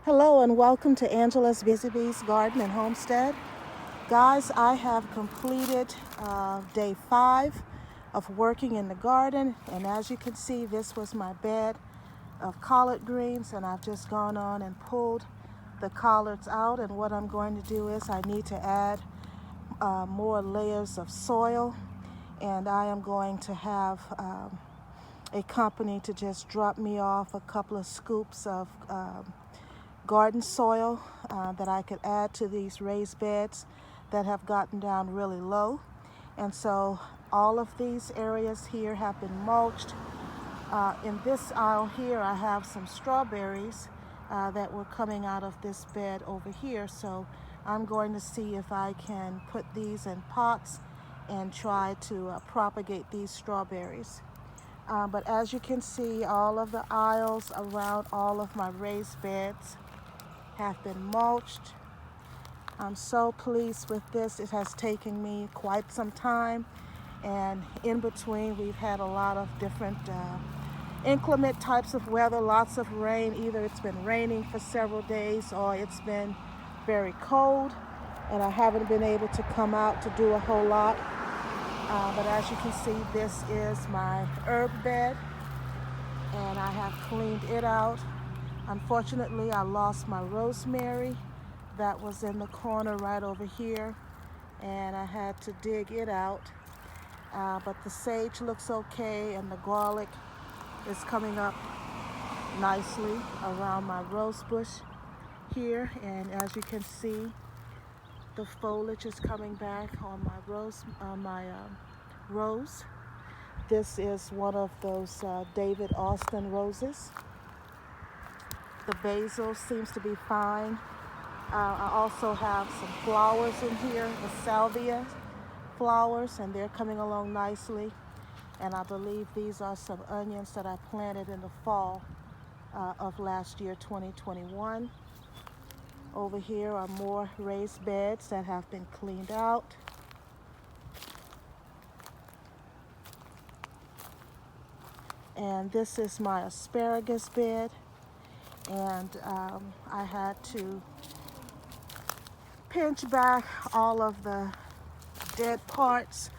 Hello and welcome to Angela's Busy Bees Garden and Homestead. Guys, I have completed day 5 of working in the garden, and as you can see, this was my bed of collard greens, and I've just gone on and pulled the collards out, and what I'm going to do is I need to add more layers of soil, and I am going to have a company to just drop me off a couple of scoops of garden soil that I could add to these raised beds that have gotten down really low. And so all of these areas here have been mulched. In this aisle here, I have some strawberries that were coming out of this bed over here. So I'm going to see if I can put these in pots and try to propagate these strawberries. But as you can see, all of the aisles around all of my raised beds have been mulched. I'm so pleased with this. It has taken me quite some time, and in between we've had a lot of different inclement types of weather, lots of rain. Either it's been raining for several days or it's been very cold, and I haven't been able to come out to do a whole lot. But as you can see, this is my herb bed, and I have cleaned it out. Unfortunately, I lost my rosemary that was in the corner right over here, and I had to dig it out. But the sage looks okay, and the garlic is coming up nicely around my rose bush here. And as you can see, the foliage is coming back on my rose. This is one of those David Austin roses. The basil seems to be fine. I also have some flowers in here, the salvia flowers, and they're coming along nicely. And I believe these are some onions that I planted in the fall of last year, 2021. Over here are more raised beds that have been cleaned out. And this is my asparagus bed. And I had to pinch back all of the dead parts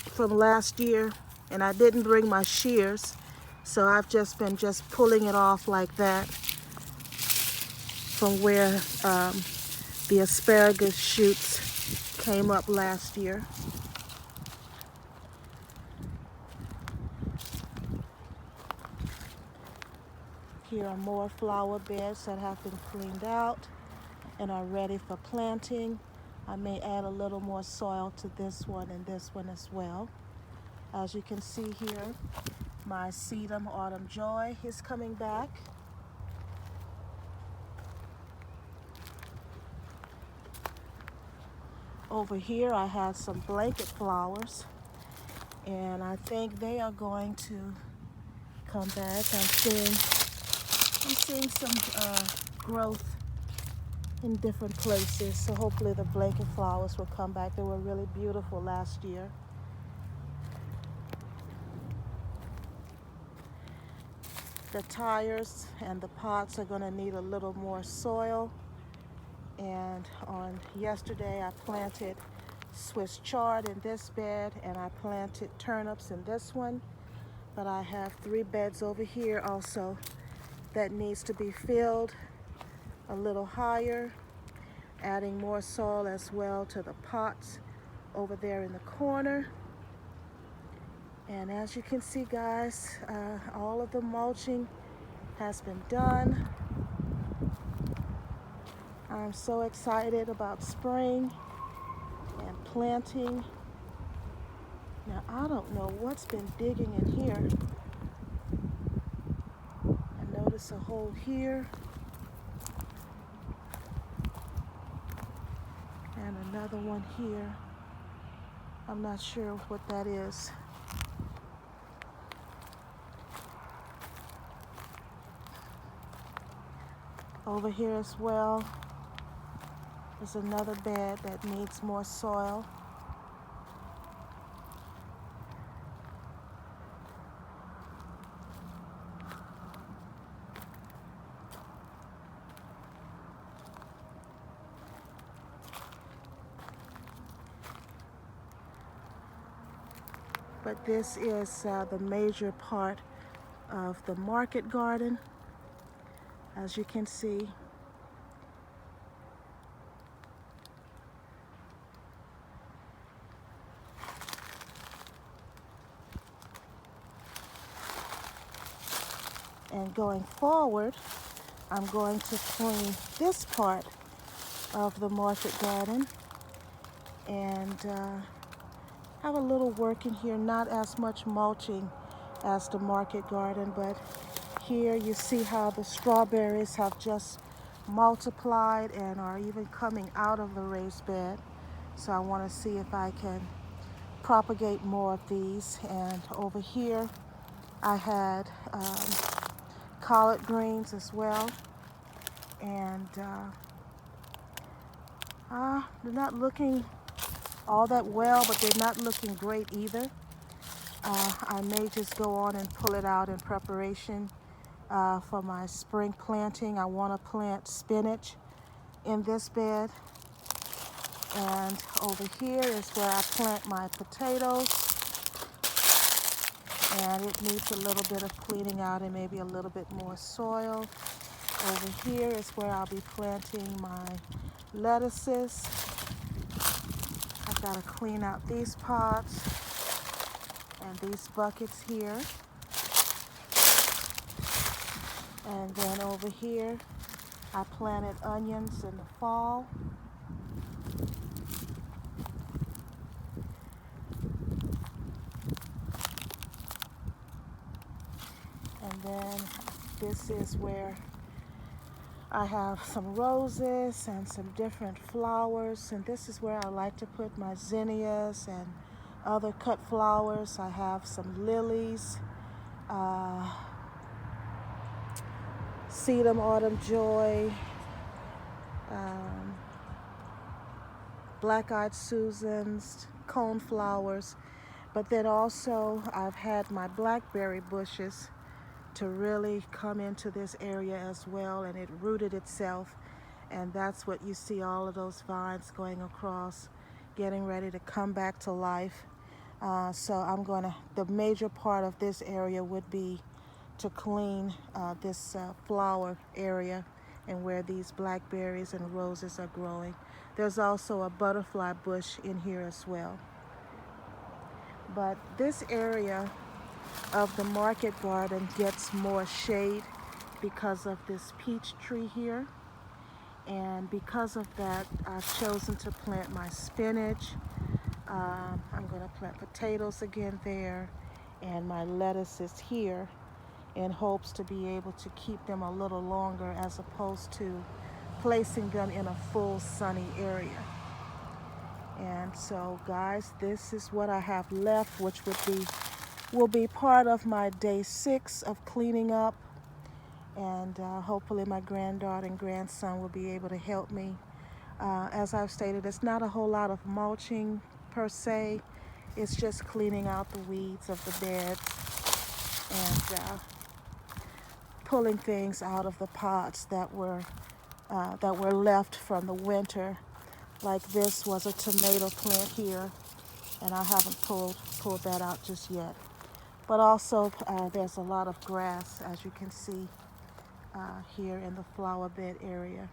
from last year, and I didn't bring my shears, so I've just been pulling it off like that from where the asparagus shoots came up last year. Here are more flower beds that have been cleaned out and are ready for planting. I may add a little more soil to this one and this one as well. As you can see here, my sedum autumn joy is coming back. Over here I have some blanket flowers, and I think they are going to come back. I'm seeing some growth in different places, so hopefully the blanket flowers will come back. They were really beautiful last year. The tires and the pots are going to need a little more soil. And on yesterday I planted Swiss chard in this bed, and I planted turnips in this one. But I have 3 beds over here also that needs to be filled a little higher, adding more soil as well to the pots over there in the corner. And as you can see, guys, all of the mulching has been done. I'm so excited about spring and planting. Now, I don't know what's been digging in here. I notice a hole here and another one here. I'm not sure what that is. Over here as well is another bed that needs more soil. But this is the major part of the market garden, as you can see. And going forward, I'm going to clean this part of the market garden and have a little work in here, not as much mulching as the market garden, but here you see how the strawberries have just multiplied and are even coming out of the raised bed. So I want to see if I can propagate more of these. And over here I had collard greens as well, and they're not looking all that well, but they're not looking great either. I may just go on and pull it out in preparation for my spring planting. I want to plant spinach in this bed, and over here is where I plant my potatoes, and it needs a little bit of cleaning out and maybe a little bit more soil. Over here is where I'll be planting my lettuces. I've got to clean out these pots and these buckets here. And then over here, I planted onions in the fall. And then this is where I have some roses and some different flowers. And this is where I like to put my zinnias and other cut flowers. I have some lilies, sedum autumn joy, black-eyed Susans, cone flowers. But then also I've had my blackberry bushes to really come into this area as well, and it rooted itself, and that's what you see, all of those vines going across, getting ready to come back to life. So I'm gonna, the major part of this area would be to clean this flower area and where these blackberries and roses are growing. There's also a butterfly bush in here as well. But this area of the market garden gets more shade because of this peach tree here. And because of that, I've chosen to plant my spinach. I'm going to plant potatoes again there, and my lettuces here, in hopes to be able to keep them a little longer as opposed to placing them in a full sunny area. And so guys, this is what I have left, which will be part of my day 6 of cleaning up. And hopefully my granddaughter and grandson will be able to help me. As I've stated, it's not a whole lot of mulching per se. It's just cleaning out the weeds of the beds and pulling things out of the pots that were left from the winter. Like this was a tomato plant here, and I haven't pulled that out just yet. But also there's a lot of grass, as you can see here in the flower bed area.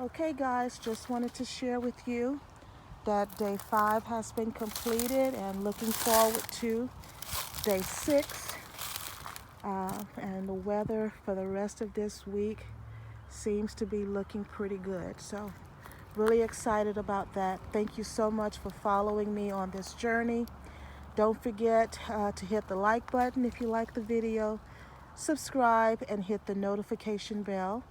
Okay guys, just wanted to share with you that day 5 has been completed, and looking forward to day 6. And the weather for the rest of this week seems to be looking pretty good. So really excited about that. Thank you so much for following me on this journey. Don't forget to hit the like button if you like the video, subscribe, and hit the notification bell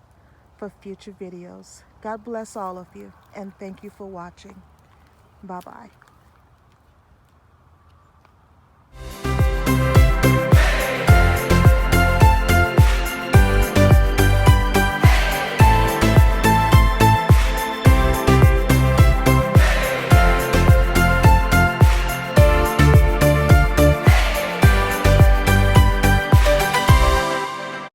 for future videos. God bless all of you, and thank you for watching. Bye-bye.